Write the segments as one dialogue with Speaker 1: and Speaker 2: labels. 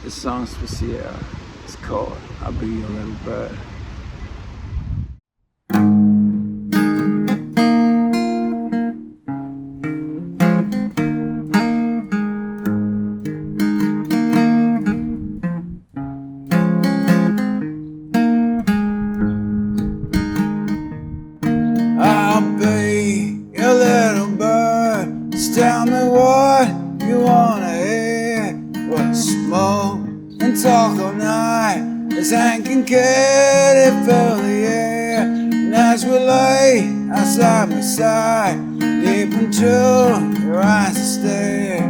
Speaker 1: This song's for Sierra. It's called I'll Be Your Little Bird. I'll be your little bird. Just tell me what you wanna hear. We'll smoke and talk all night as Hank and Katie fill the air. And as we lay side by side, deep into your eyes to stare.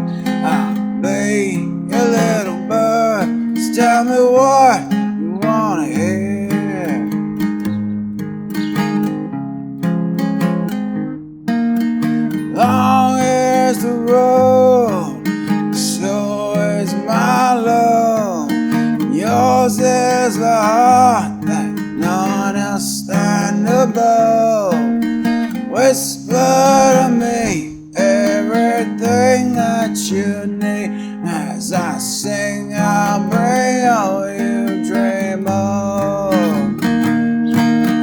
Speaker 1: I'll be your little bird. Just tell me what you wanna hear. Long is the road, so is my love. Yours is the heart that none else stand above. Whisper to me everything that you need. As I sing, I'll bring all you dream of.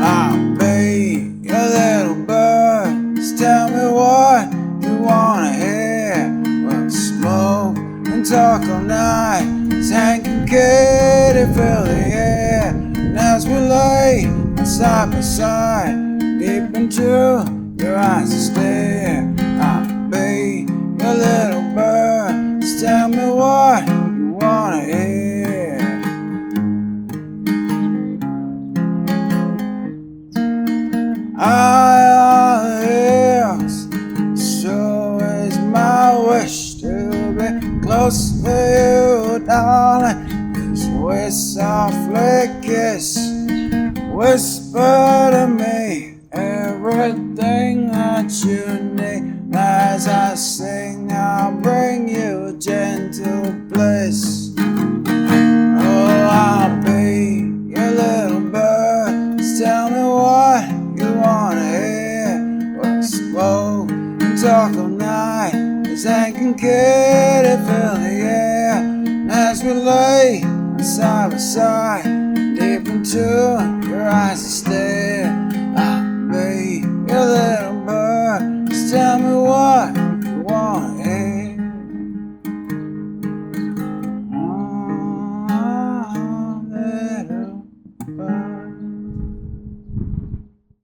Speaker 1: I'll be your little bird. Just tell me what you wanna hear. We'll smoke and talk all night as Hank and Katie fill the air. And as we lay side by side, deep into your eyes to stare. I'll be your little bird. Just tell me what you wanna hear. High on the hills, so is my wish to be close to you, darling. As we softly kiss, whisper to me everything that you need. As I sing, I'll bring you gentle bliss. Oh, I'll be your little bird. Just tell me what you wanna hear. We'll smoke and talk all night as Hank and Katie fill the air. And as we lay side by side, deep into your eyes to stare. I'll be your little